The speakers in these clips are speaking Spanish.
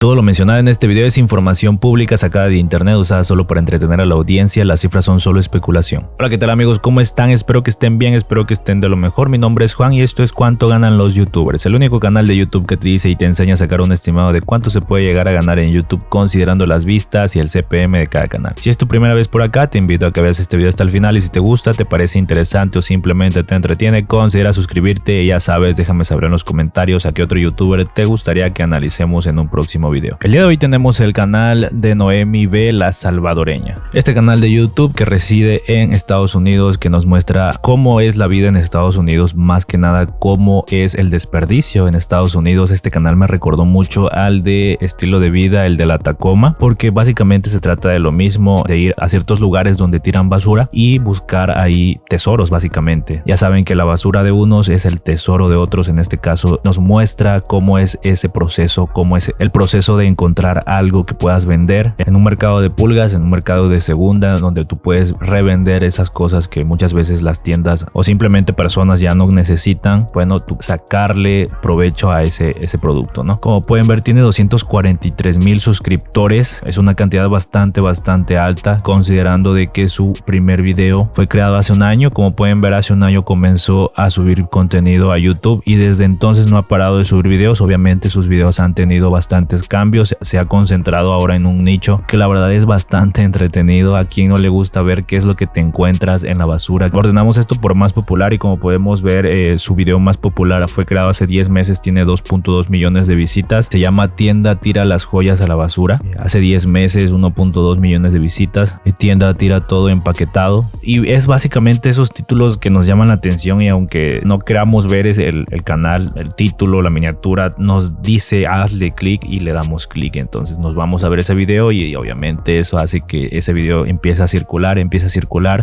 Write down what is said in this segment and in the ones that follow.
Todo lo mencionado en este video es información pública sacada de internet usada solo para entretener a la audiencia. Las cifras son solo especulación. Hola, ¿qué tal amigos? ¿Cómo están? Espero que estén bien, espero que estén de lo mejor. Mi nombre es Juan y esto es Cuánto ganan los youtubers, el único canal de YouTube que te dice y te enseña a sacar un estimado de cuánto se puede llegar a ganar en YouTube considerando las vistas y el CPM de cada canal. Si es tu primera vez por acá, te invito a que veas este video hasta el final y si te gusta, te parece interesante o simplemente te entretiene, considera suscribirte y ya sabes, déjame saber en los comentarios a qué otro youtuber te gustaría que analicemos en un próximo video. El día de hoy tenemos el canal de Noemi B, la salvadoreña. Este canal de YouTube que reside en Estados Unidos, que nos muestra cómo es la vida en Estados Unidos, más que nada cómo es el desperdicio en Estados Unidos. Este canal me recordó mucho al de estilo de vida, el de la Tacoma, porque básicamente se trata de lo mismo, de ir a ciertos lugares donde tiran basura y buscar ahí tesoros básicamente. Ya saben que la basura de unos es el tesoro de otros. En este caso nos muestra cómo es ese proceso, cómo es el proceso de encontrar algo que puedas vender en un mercado de pulgas, en un mercado de segunda, donde tú puedes revender esas cosas que muchas veces las tiendas o simplemente personas ya no necesitan. Bueno, tú sacarle provecho a ese producto, ¿no? Como pueden ver, tiene 243,000 suscriptores. Es una cantidad bastante alta, considerando de que su primer video fue creado hace un año. Como pueden ver, hace un año comenzó a subir contenido a YouTube y desde entonces no ha parado de subir videos. Obviamente sus videos han tenido bastantes cambios, se ha concentrado ahora en un nicho que la verdad es bastante entretenido. A quien no le gusta ver qué es lo que te encuentras en la basura. Ordenamos esto por más popular y como podemos ver, su video más popular fue creado hace 10 meses, tiene 2.2 millones de visitas. Se llama Tienda tira las joyas a la basura. Hace 10 meses 1.2 millones de visitas. Tienda tira todo empaquetado y es básicamente esos títulos que nos llaman la atención y aunque no queramos ver el canal, el título, la miniatura nos dice hazle clic y le damos clic. Entonces nos vamos a ver ese video y obviamente eso hace que ese video empiece a circular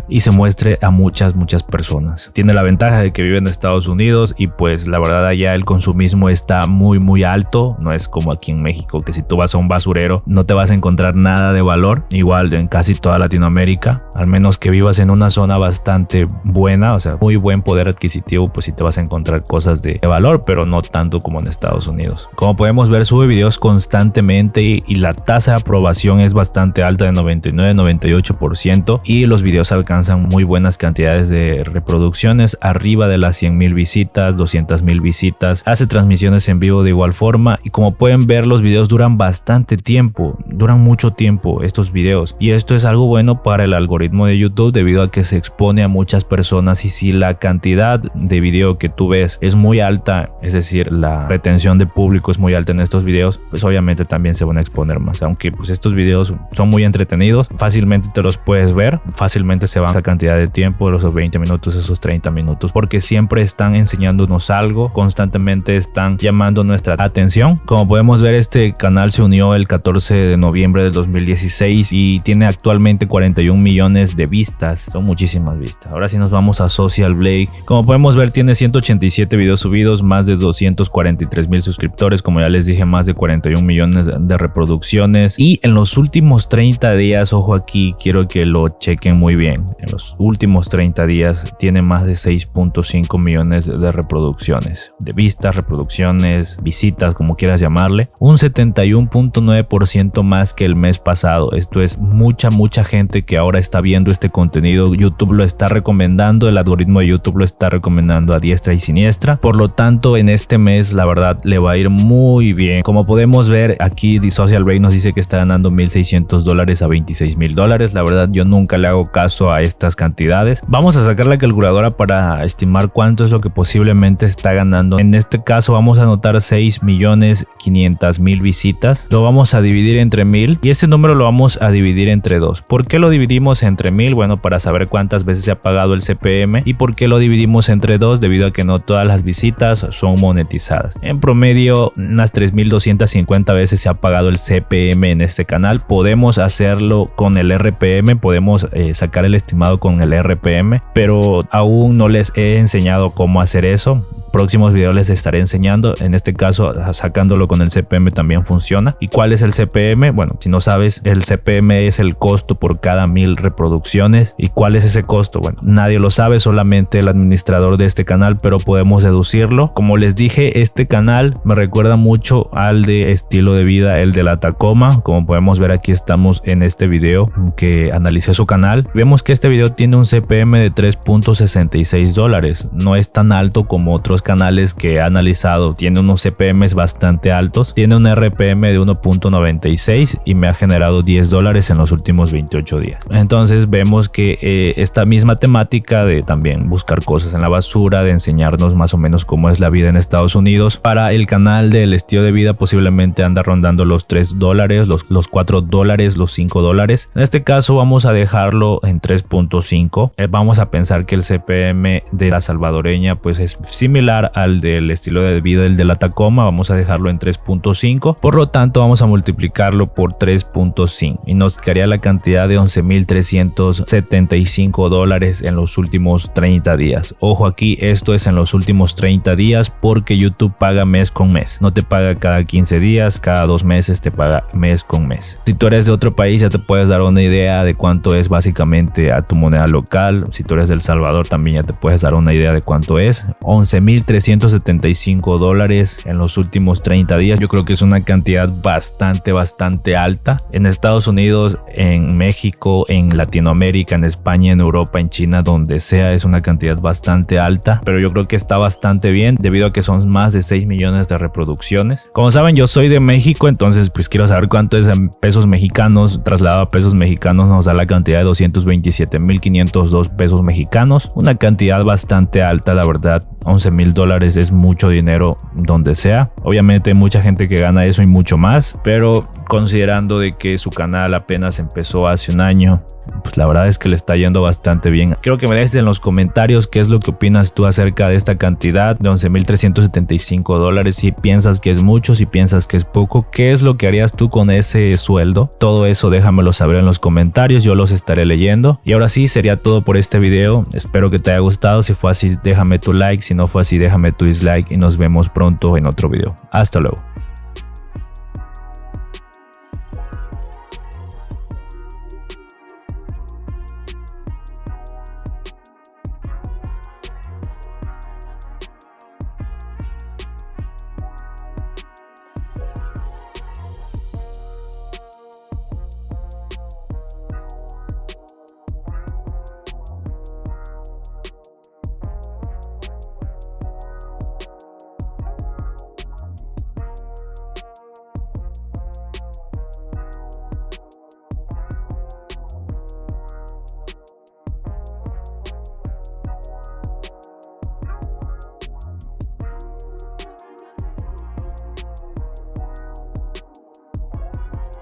y se muestre a muchas personas. Tiene la ventaja de que vive en Estados Unidos y pues la verdad allá el consumismo está muy alto. No es como aquí en México que si tú vas a un basurero no te vas a encontrar nada de valor. Igual en casi toda Latinoamérica, al menos que vivas en una zona bastante buena, o sea muy buen poder adquisitivo, pues sí te vas a encontrar cosas de valor, pero no tanto como en Estados Unidos. Como podemos ver, sube videos constantemente y la tasa de aprobación es bastante alta, de 99-98%, y los videos alcanzan muy buenas cantidades de reproducciones, arriba de las 100,000 visitas, 200,000 visitas. Hace transmisiones en vivo de igual forma y como pueden ver los videos duran bastante tiempo, duran mucho tiempo estos videos y esto es algo bueno para el algoritmo de YouTube debido a que se expone a muchas personas y si la cantidad de video que tú ves es muy alta, es decir la retención de público es muy alta en estos videos, pues obviamente también se van a exponer más. Aunque pues estos videos son muy entretenidos, fácilmente te los puedes ver, fácilmente se van esa cantidad de tiempo, esos 20 minutos, esos 30 minutos, porque siempre están enseñándonos algo, constantemente están llamando nuestra atención. Como podemos ver, este canal se unió el 14 de noviembre del 2016 y tiene actualmente 41 millones de vistas, son muchísimas vistas. Ahora sí nos vamos a Social Blade. Como podemos ver, tiene 187 videos subidos, más de 243,000 suscriptores, como ya les dije, más de 41 millones de reproducciones y en los últimos 30 días, ojo aquí, quiero que lo chequen muy bien, en los últimos 30 días tiene más de 6.5 millones de reproducciones, de vistas, reproducciones, visitas, como quieras llamarle, un 71.9% más que el mes pasado. Esto es mucha gente que ahora está viendo este contenido. YouTube lo está recomendando, el algoritmo de YouTube lo está recomendando a diestra y siniestra, por lo tanto en este mes la verdad le va a ir muy bien. Como podemos ver aquí, Social Blade nos dice que está ganando $1,600 a $26,000. La verdad yo nunca le hago caso a estas cantidades. Vamos a sacar la calculadora para estimar cuánto es lo que posiblemente está ganando. En este caso vamos a anotar 6,500,000 visitas. Lo vamos a dividir entre 1000 y ese número lo vamos a dividir entre 2. ¿Por qué lo dividimos entre 1000? Bueno, para saber cuántas veces se ha pagado el CPM. ¿Y por qué lo dividimos entre 2? Debido a que no todas las visitas son monetizadas. En promedio unas 3,250 veces se ha pagado el CPM en este canal. Podemos hacerlo con el RPM, podemos sacar el estimado con el RPM, pero aún no les he enseñado cómo hacer eso. próximos videos les estaré enseñando. En este caso, sacándolo con el CPM también funciona. ¿Y cuál es el CPM? Bueno, si no sabes, el CPM es el costo por cada 1000 reproducciones. ¿Y cuál es ese costo? Bueno, nadie lo sabe, solamente el administrador de este canal, pero podemos deducirlo. Como les dije, este canal me recuerda mucho al de estilo de vida, el de la Tacoma. Como podemos ver, aquí estamos en este video que analicé su canal. Vemos que este video tiene un CPM de $3.66. No es tan alto como otros canales que he analizado. Tiene unos CPMs bastante altos. Tiene un RPM de 1.96 y me ha generado $10 en los últimos 28 días. Entonces vemos que esta misma temática de también buscar cosas en la basura, de enseñarnos más o menos cómo es la vida en Estados Unidos, para el canal del estilo de vida posiblemente anda rondando los $3, los $4, los $5. En este caso vamos a dejarlo en 3.5. Vamos a pensar que el CPM de la salvadoreña pues es similar al del estilo de vida del de la Tacoma. Vamos a dejarlo en 3.5. Por lo tanto vamos a multiplicarlo por 3.5 y nos quedaría la cantidad de $11.375 en los últimos 30 días. Ojo, aquí esto es en los últimos 30 días porque YouTube paga mes con mes. No te paga cada 15 días, cada 2 meses te paga mes con mes. Si tú eres de otro país ya te puedes dar una idea de cuánto es básicamente a tu moneda local. Si tú eres de El Salvador también ya te puedes dar una idea de cuánto es. $11.375 en los últimos 30 días. Yo creo que es una cantidad bastante alta. En Estados Unidos, en México, en Latinoamérica, en España, en Europa, en China, donde sea, es una cantidad bastante alta, pero yo creo que está bastante bien debido a que son más de 6 millones de reproducciones. Como saben, yo soy de México, entonces pues quiero saber cuánto es en pesos mexicanos. Trasladado a pesos mexicanos nos da la cantidad de $227.502 mexicanos, una cantidad bastante alta, la verdad. $11.000 es mucho dinero donde sea. Obviamente hay mucha gente que gana eso y mucho más, pero considerando de que su canal apenas empezó hace un año, pues la verdad es que le está yendo bastante bien. Quiero que me dejes en los comentarios qué es lo que opinas tú acerca de esta cantidad de $11.375. Si piensas que es mucho, si piensas que es poco, qué es lo que harías tú con ese sueldo. Todo eso déjamelo saber en los comentarios, yo los estaré leyendo. Y ahora sí, sería todo por este video. Espero que te haya gustado. Si fue así, déjame tu like. Si no fue así, déjame tu dislike y nos vemos pronto en otro video. Hasta luego.